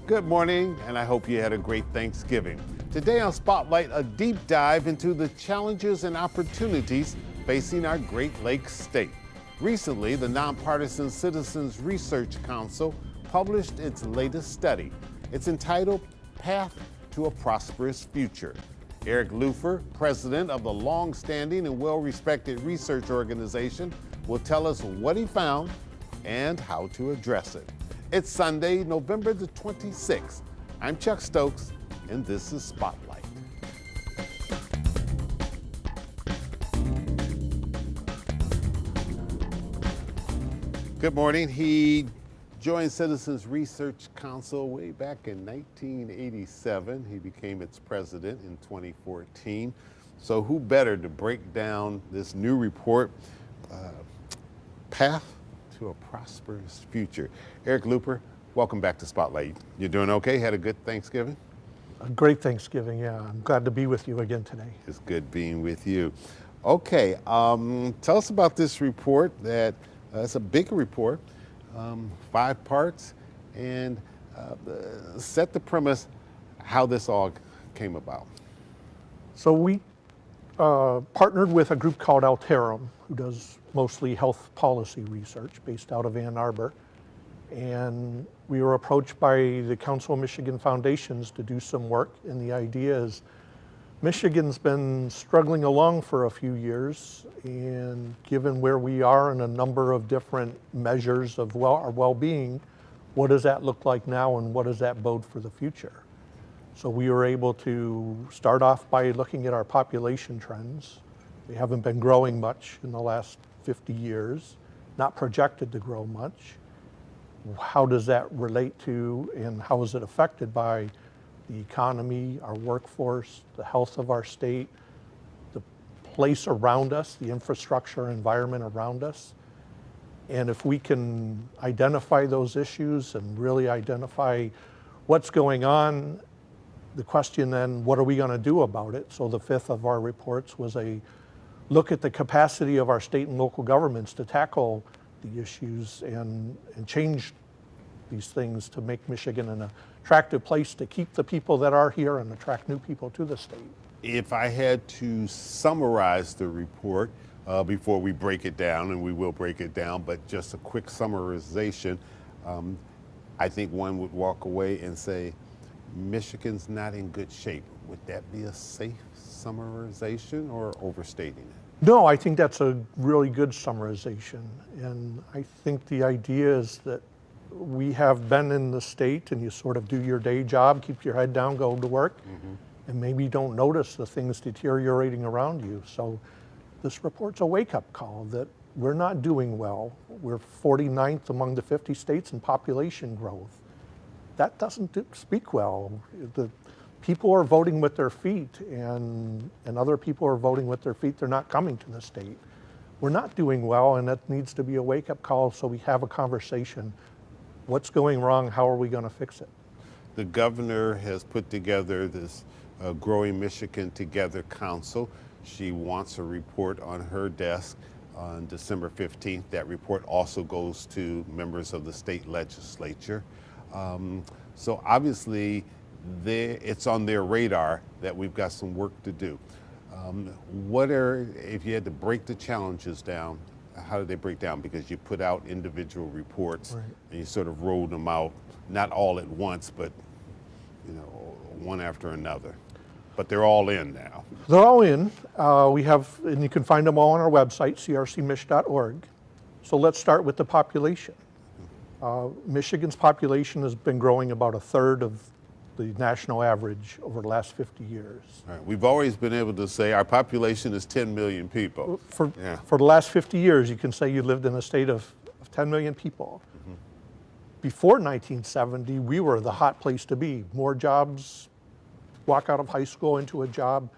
Good morning, and I hope you had a great Thanksgiving. Today on Spotlight, a deep dive into the challenges and opportunities facing our Great Lakes state. Recently, the nonpartisan Citizens Research Council published its latest study. It's entitled Path to a Prosperous Future. Eric Lupher, president of the long-standing and well-respected research organization, will tell us what he found and how to address it. It's Sunday, November the 26th. I'm Chuck Stokes, and this is Spotlight. Good morning. He joined Citizens Research Council way back in 1987. He became its president in 2014. So who better to break down this new report, Path to a Prosperous Future. Eric Lupher, welcome back to Spotlight. You're doing okay? Had a good Thanksgiving? A great Thanksgiving, yeah. I'm glad to be with you again today. It's good being with you. Okay, tell us about this report that, it's a big report, 5 parts, and set the premise how this all came about. So we partnered with a group called Alterum, who does mostly health policy research based out of Ann Arbor. And we were approached by the Council of Michigan Foundations to do some work. And the idea is Michigan's been struggling along for a few years. And given where we are in a number of different measures of our well-being, what does that look like now and what does that bode for the future? So we were able to start off by looking at our population trends. We haven't been growing much in the last 50 years, not projected to grow much. How does that relate to and how is it affected by the economy, our workforce, the health of our state, the place around us, the infrastructure environment around us? And if we can identify those issues and really identify what's going on, the question then, what are we going to do about it? So the 5th of our reports was a look at the capacity of our state and local governments to tackle the issues and change these things to make Michigan an attractive place to keep the people that are here and attract new people to the state. If I had to summarize the report before we break it down, and we will break it down, but just a quick summarization, I think one would walk away and say, Michigan's not in good shape. Would that be a safe summarization or overstating it? No, I think that's a really good summarization. And I think the idea is that we have been in the state and you sort of do your day job, keep your head down, go to work, and maybe don't notice the things deteriorating around you. So this report's a wake-up call that we're not doing well. We're 49th among the 50 states in population growth. That doesn't speak well. The people are voting with their feet and other people are voting with their feet. They're not coming to the state. We're not doing well, and that needs to be a wake-up call so we have a conversation. What's going wrong? How are we going to fix it? The governor has put together this Growing Michigan Together Council. She wants a report on her desk on December 15th. That report also goes to members of the state legislature. So obviously, it's on their radar that we've got some work to do. If you had to break the challenges down, how do they break down? Because you put out individual reports, right, and you sort of rolled them out, not all at once, but one after another. But they're all in now. They're all in. And you can find them all on our website, crcmich.org. So let's start with the population. Michigan's population has been growing about a third of the national average over the last 50 years. Right. We've always been able to say our population is 10 million people. For the last 50 years, you can say you lived in a state of 10 million people. Before 1970, we were the hot place to be. More jobs, walk out of high school into a job,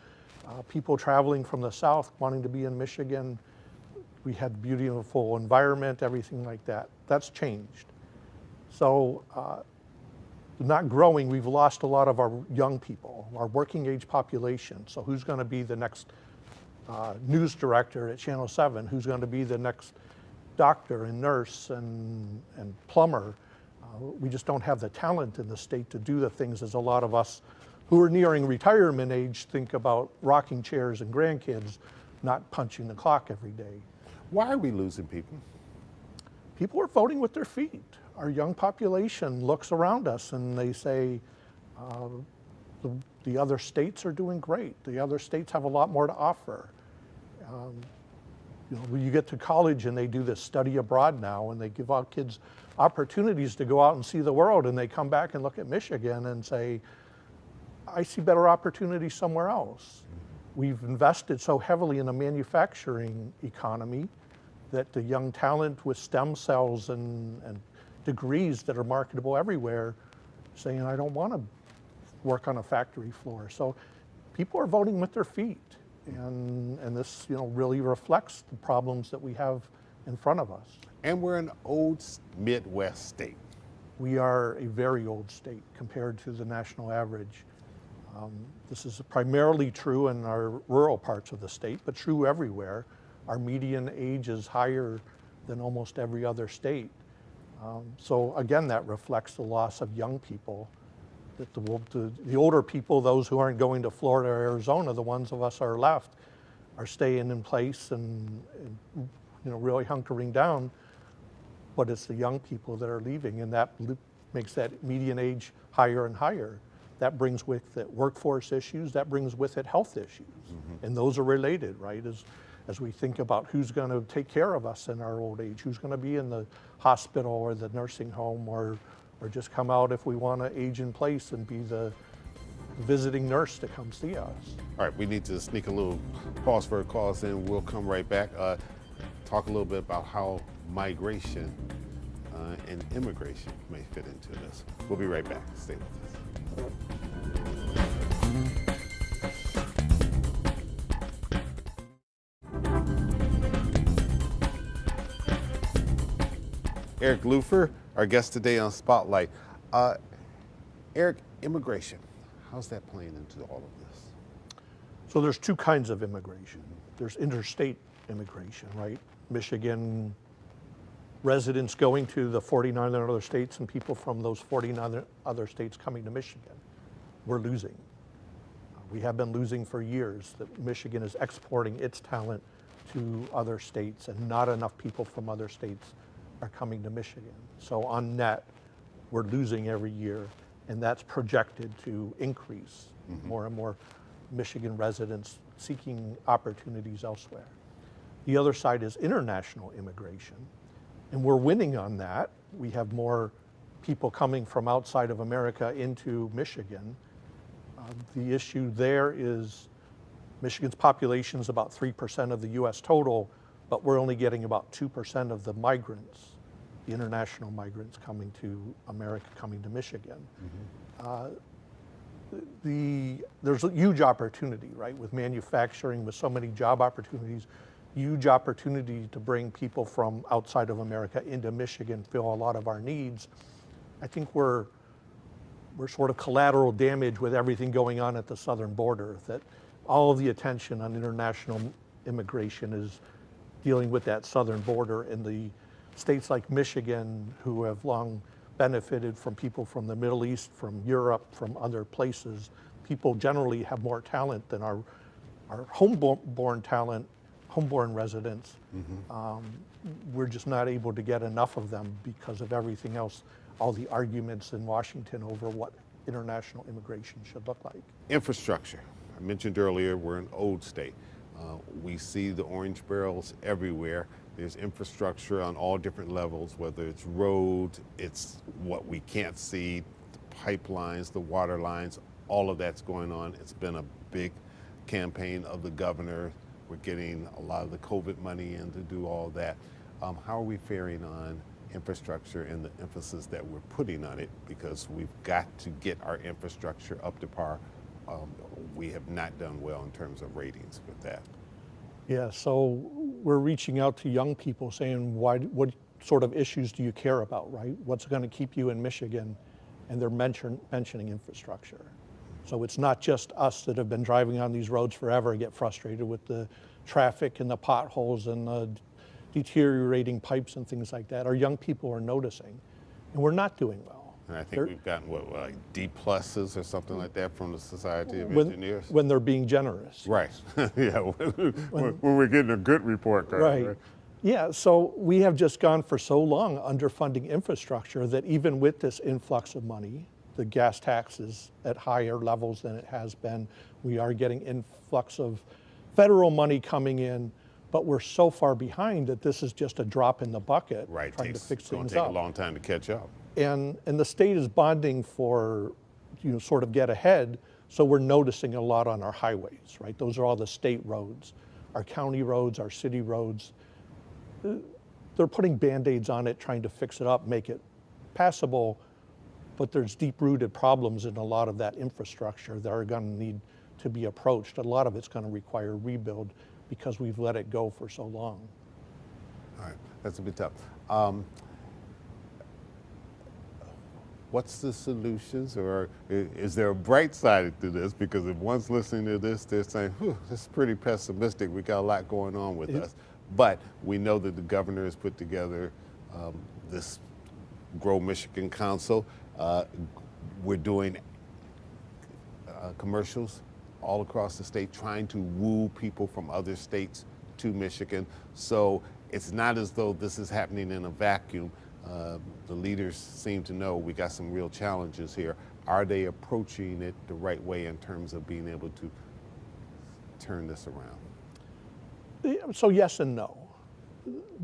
people traveling from the south wanting to be in Michigan. We had beautiful environment, everything like that. That's changed. So not growing, we've lost a lot of our young people, our working age population. So who's going to be the next news director at Channel 7? Who's going to be the next doctor and nurse and plumber? We just don't have the talent in the state to do the things as a lot of us who are nearing retirement age think about rocking chairs and grandkids, not punching the clock every day. Why are we losing people? People are voting with their feet. Our young population looks around us and they say, the other states are doing great. The other states have a lot more to offer. When you get to college and they do this study abroad now and they give out kids opportunities to go out and see the world, and they come back and look at Michigan and say, I see better opportunities somewhere else. We've invested so heavily in a manufacturing economy that the young talent with stem cells and degrees that are marketable everywhere saying, I don't want to work on a factory floor. So people are voting with their feet. And this really reflects the problems that we have in front of us. And we're an old Midwest state. We are a very old state compared to the national average. This is primarily true in our rural parts of the state, but true everywhere. Our median age is higher than almost every other state. So again, that reflects the loss of young people. That the older people, those who aren't going to Florida or Arizona, the ones of us are left, are staying in place and really hunkering down. But it's the young people that are leaving, and that makes that median age higher and higher. That brings with it workforce issues, that brings with it health issues. Mm-hmm. And those are related, right? As we think about who's going to take care of us in our old age, who's going to be in the hospital or the nursing home or just come out if we want to age in place and be the visiting nurse to come see us. All right, we need to sneak a little pause for a cause, and we'll come right back. Talk a little bit about how migration and immigration may fit into this. We'll be right back. Stay with us. Eric Lupher, our guest today on Spotlight. Eric, immigration, how's that playing into all of this? So there's two kinds of immigration. There's interstate immigration, right? Michigan residents going to the 49 other states and people from those 49 other states coming to Michigan. We're losing. We have been losing for years. That Michigan is exporting its talent to other states, and not enough people from other states are coming to Michigan. So on net, we're losing every year, and that's projected to increase. Mm-hmm. More and more Michigan residents seeking opportunities elsewhere. The other side is international immigration, and we're winning on that. We have more people coming from outside of America into Michigan. The issue there is Michigan's population is about 3% of the US total, but we're only getting about 2% of the migrants, the international migrants coming to America, coming to Michigan. Mm-hmm. There's a huge opportunity, right, with manufacturing, with so many job opportunities, huge opportunity to bring people from outside of America into Michigan, fill a lot of our needs. I think we're sort of collateral damage with everything going on at the southern border, that all of the attention on international immigration is dealing with that southern border, and the states like Michigan, who have long benefited from people from the Middle East, from Europe, from other places, people generally have more talent than our homeborn talent, homeborn residents. Mm-hmm. We're just not able to get enough of them because of everything else, all the arguments in Washington over what international immigration should look like. Infrastructure. I mentioned earlier, we're an old state. We see the orange barrels everywhere. There's infrastructure on all different levels, whether it's roads, it's what we can't see, the pipelines, the water lines, all of that's going on. It's been a big campaign of the governor. We're getting a lot of the COVID money in to do all that. How are we faring on infrastructure and the emphasis that we're putting on it? Because we've got to get our infrastructure up to par. We have not done well in terms of ratings with that. Yeah, so we're reaching out to young people saying, what sort of issues do you care about, right? What's going to keep you in Michigan? And they're mentioning infrastructure. So it's not just us that have been driving on these roads forever and get frustrated with the traffic and the potholes and the deteriorating pipes and things like that. Our young people are noticing. and we're not doing well. And I think we've gotten what, like D pluses or something like that from the Society of when, Engineers. when they're being generous. Right. Yeah. When we're getting a good report card. Right. Yeah. So we have just gone for so long underfunding infrastructure that even with this influx of money, the gas tax is at higher levels than it has been. We are getting influx of federal money coming in, but we're so far behind that this is just a drop in the bucket. Right. Trying to fix It's going things to take up. a long time to catch up. And the state is bonding for, sort of get ahead. So we're noticing a lot on our highways, right? Those are all the state roads, our county roads, our city roads. They're putting Band-Aids on it, trying to fix it up, make it passable. But there's deep-rooted problems in a lot of that infrastructure that are going to need to be approached. A lot of it's going to require rebuild because we've let it go for so long. All right, that's a bit tough. What's the solutions, or is there a bright side to this? Because if one's listening to this, they're saying, "Whew, this is pretty pessimistic. We got a lot going on with us." But we know that the governor has put together this Grow Michigan Council. We're doing commercials all across the state, trying to woo people from other states to Michigan. So it's not as though this is happening in a vacuum. The leaders seem to know we got some real challenges here. Are they approaching it the right way in terms of being able to turn this around? So yes and no.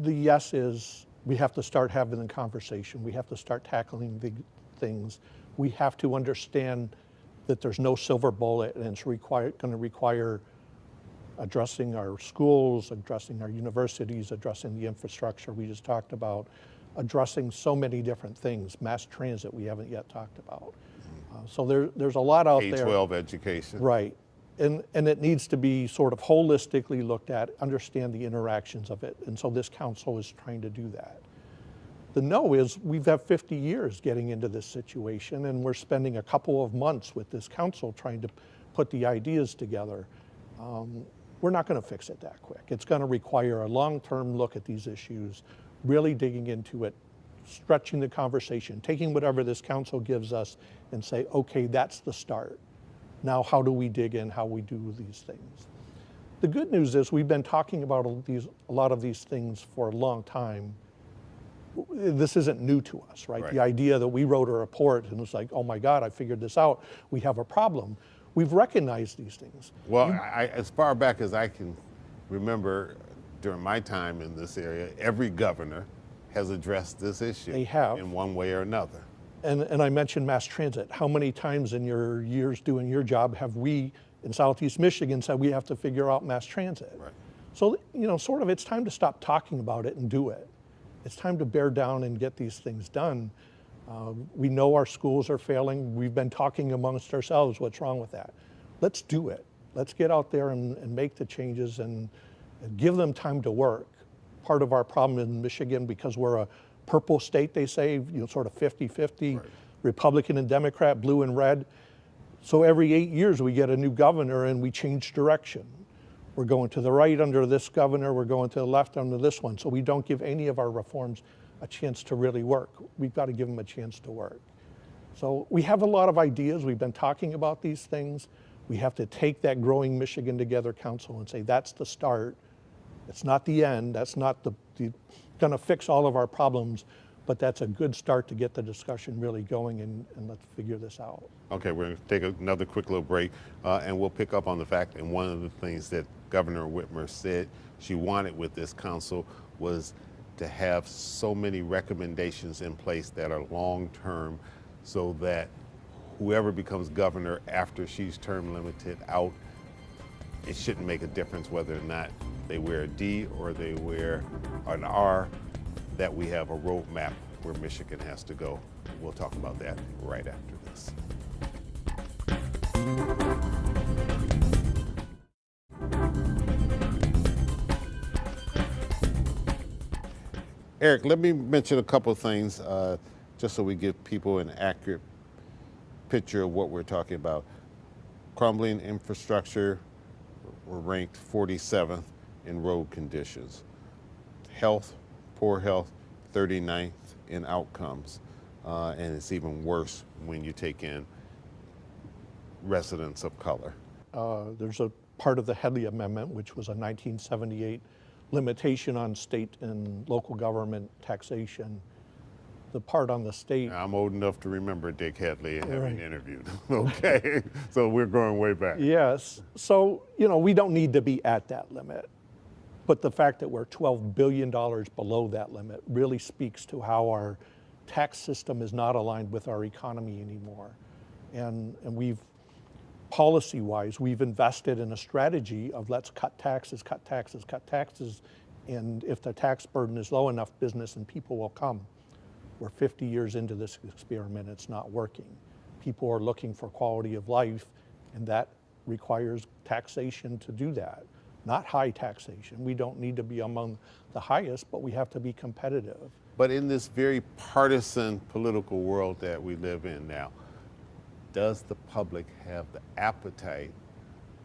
The yes is we have to start having the conversation. We have to start tackling the things. We have to understand that there's no silver bullet, and it's going to require addressing our schools, addressing our universities, addressing the infrastructure we just talked about, addressing so many different things. Mass transit we haven't yet talked about. So there's a lot out there. K-12 education. Right. And it needs to be sort of holistically looked at, understand the interactions of it. And so this council is trying to do that. The no is we've had 50 years getting into this situation, and we're spending a couple of months with this council trying to put the ideas together. We're not going to fix it that quick. It's going to require a long-term look at these issues, really digging into it, stretching the conversation, taking whatever this council gives us and say, okay, that's the start. Now, how do we dig in, how we do these things? The good news is we've been talking about a lot of these things for a long time. This isn't new to us, right? The idea that we wrote a report and it's like, oh my God, I figured this out. We have a problem. We've recognized these things. Well, as far back as I can remember during my time in this area, every governor has addressed this issue. They have. In one way or another. And I mentioned mass transit. How many times in your years doing your job have we in Southeast Michigan said we have to figure out mass transit? Right. So, sort of it's time to stop talking about it and do it. It's time to bear down and get these things done. We know our schools are failing. We've been talking amongst ourselves, what's wrong with that? Let's do it. Let's get out there and make the changes and give them time to work. Part of our problem in Michigan, because we're a purple state, they say, sort of 50-50, right. Republican and Democrat, blue and red. So every 8 years we get a new governor and we change direction. We're going to the right under this governor, we're going to the left under this one. So we don't give any of our reforms a chance to really work. We've got to give them a chance to work. So we have a lot of ideas. We've been talking about these things. We have to take that Growing Michigan Together Council and say, that's the start. It's not the end. That's not going to fix all of our problems, but that's a good start to get the discussion really going and let's figure this out. Okay, we're going to take another quick little break and we'll pick up on the fact, and one of the things that Governor Whitmer said she wanted with this council was to have so many recommendations in place that are long-term so that whoever becomes governor after she's term limited out, it shouldn't make a difference whether or not they wear a D or they wear an R, that we have a roadmap where Michigan has to go. We'll talk about that right after this. Eric, let me mention a couple of things just so we give people an accurate picture of what we're talking about. Crumbling infrastructure, we're ranked 47th in road conditions. Health, poor health, 39th in outcomes. and it's even worse when you take in residents of color. There's a part of the Headley Amendment, which was a 1978 limitation on state and local government taxation. The part on the state. I'm old enough to remember Dick Headley having interviewed him. Okay, so we're going way back. Yes, so we don't need to be at that limit, but the fact that we're $12 billion below that limit really speaks to how our tax system is not aligned with our economy anymore. And we've, policy-wise, we've invested in a strategy of let's cut taxes, cut taxes, cut taxes, and if the tax burden is low enough, business and people will come. We're 50 years into this experiment, it's not working. People are looking for quality of life, and that requires taxation to do that. Not high taxation. We don't need to be among the highest, but we have to be competitive. But in this very partisan political world that we live in now, does the public have the appetite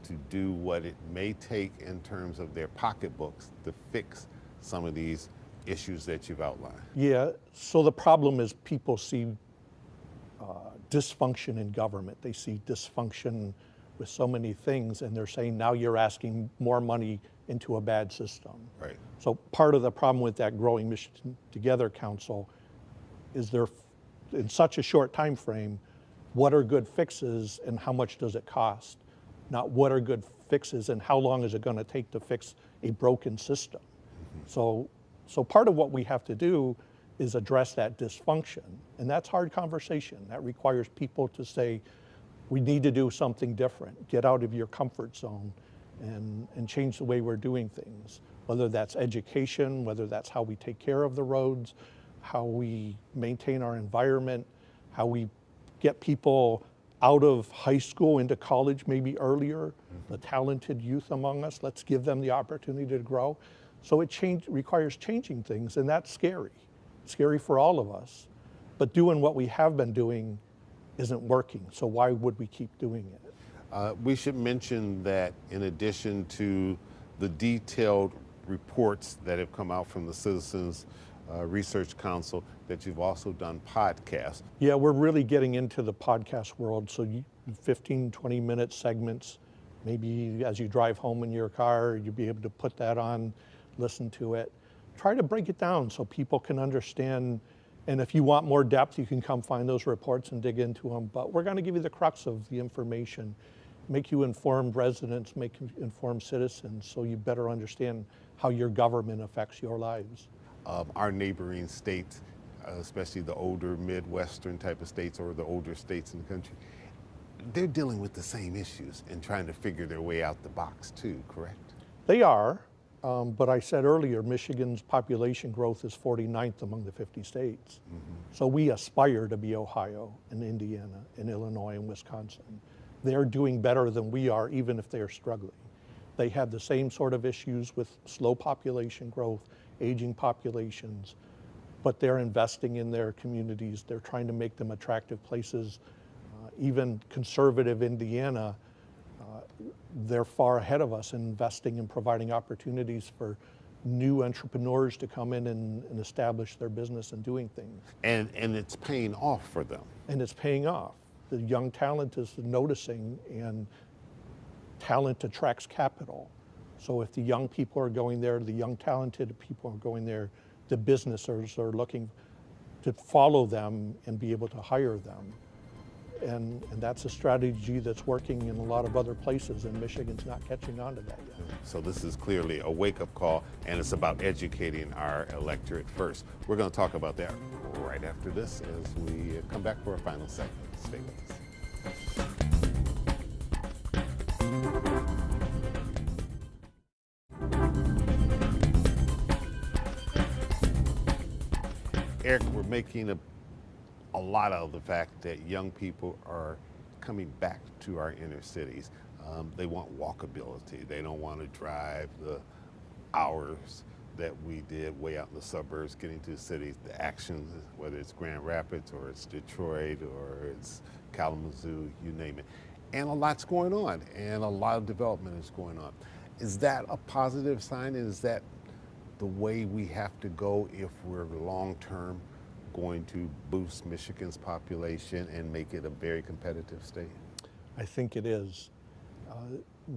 to do what it may take in terms of their pocketbooks to fix some of these issues that you've outlined? Yeah, so the problem is people see dysfunction in government. They see dysfunction with so many things, and they're saying now you're asking more money into a bad system. Right. So part of the problem with that Growing Michigan Together Council is they're in such a short time frame, what are good fixes and how much does it cost? Not what are good fixes and how long is it going to take to fix a broken system. Mm-hmm. So part of what we have to do is address that dysfunction, and that's hard conversation. That requires people to say, we need to do something different. Get out of your comfort zone and change the way we're doing things, whether that's education, whether that's how we take care of the roads, how we maintain our environment, how we get people out of high school into college maybe earlier, the talented youth among us, let's give them the opportunity to grow. So it requires changing things, and that's scary. It's scary for all of us, but doing what we have been doing isn't working, so why would we keep doing it? We should mention that in addition to the detailed reports that have come out from the Citizens Research Council, that you've also done podcasts. Yeah, we're really getting into the podcast world, so 15, 20-minute segments, maybe as you drive home in your car, you'll be able to put that on, listen to it. Try to break it down so people can understand, and if you want more depth, you can come find those reports and dig into them, but we're gonna give you the crux of the information, make you informed residents, make you informed citizens, so you better understand how your government affects your lives. Our neighboring states, especially the older Midwestern type of states or the older states in the country, they're dealing with the same issues and trying to figure their way out the box too, correct? They are, but I said earlier, Michigan's population growth is 49th among the 50 states. Mm-hmm. So we aspire to be Ohio and Indiana and Illinois and Wisconsin. They're doing better than we are, even if they're struggling. They have the same sort of issues with slow population growth, aging populations, but they're investing in their communities. They're trying to make them attractive places. Even conservative Indiana, they're far ahead of us in investing and providing opportunities for new entrepreneurs to come in and establish their business and doing things. And it's paying off for them. And it's paying off. The young talent is noticing, and talent attracts capital. So if the young people are going there, the young talented people are going there, the businesses are looking to follow them and be able to hire them. And that's a strategy that's working in a lot of other places, and Michigan's not catching on to that yet. So this is clearly a wake-up call, and it's about educating our electorate first. We're going to talk about that right after this as we come back for our final segment. Stay with us. Eric, we're making a lot of the fact that young people are coming back to our inner cities. They want walkability. They don't want to drive the hours that we did way out in the suburbs getting to the cities. The actions, whether it's Grand Rapids or it's Detroit or it's Kalamazoo, you name it. And a lot's going on, and a lot of development is going on. Is that a positive sign? And is that the way we have to go if we're long-term going to boost Michigan's population and make it a very competitive state? I think it is.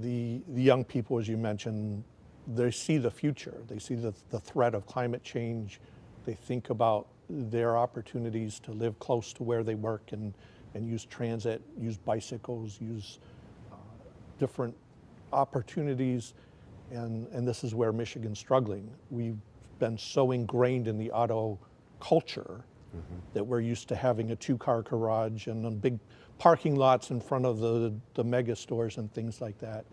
The young people, as you mentioned, they see the future. They see the threat of climate change. They think about their opportunities to live close to where they work and use transit, use bicycles, use different opportunities. And this is where Michigan's struggling. We've been so ingrained in the auto culture that we're used to having a two-car garage and big parking lots in front of the mega stores and things like that.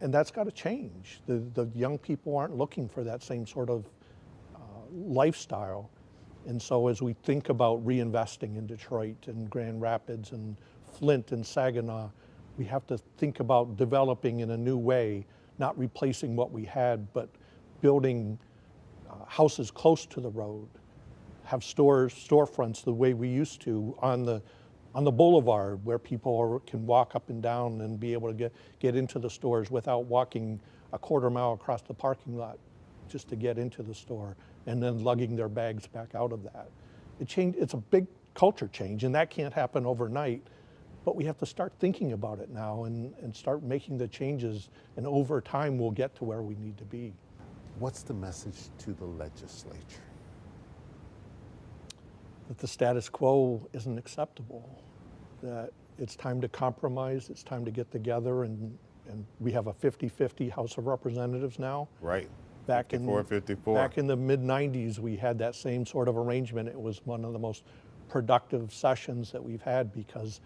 And that's got to change. The young people aren't looking for that same sort of lifestyle. And so as we think about reinvesting in Detroit and Grand Rapids and Flint and Saginaw, we have to think about developing in a new way, not replacing what we had, but building houses close to the road, have storefronts the way we used to on the boulevard where people can walk up and down and be able to get into the stores without walking a quarter mile across the parking lot just to get into the store and then lugging their bags back out of that. It's a big culture change, and that can't happen overnight, but we have to start thinking about it now and start making the changes, and over time we'll get to where we need to be. What's the message to the legislature? That the status quo isn't acceptable, that it's time to compromise, it's time to get together, and we have a 50-50 House of Representatives now. Right. Back 54. Back in the mid-90s, we had that same sort of arrangement. It was one of the most productive sessions that we've had because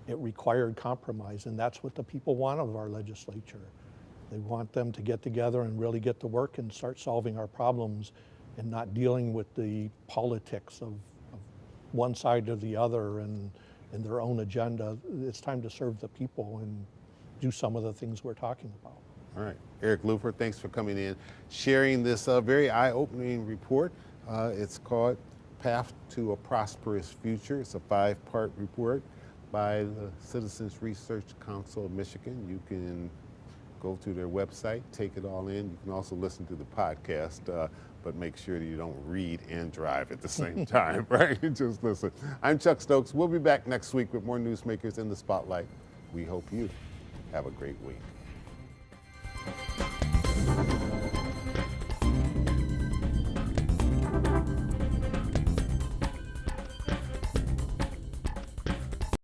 it required compromise, and that's what the people want of our legislature. They want them to get together and really get to work and start solving our problems and not dealing with the politics of one side or the other and their own agenda. It's time to serve the people and do some of the things we're talking about. All right. Eric Lupher, thanks for coming in, sharing this very eye-opening report. It's called Path to a Prosperous Future. It's a 5-part report by the Citizens Research Council of Michigan. You can go to their website, take it all in. You can also listen to the podcast, but make sure that you don't read and drive at the same time, right? Just listen. I'm Chuck Stokes. We'll be back next week with more newsmakers in the spotlight. We hope you have a great week.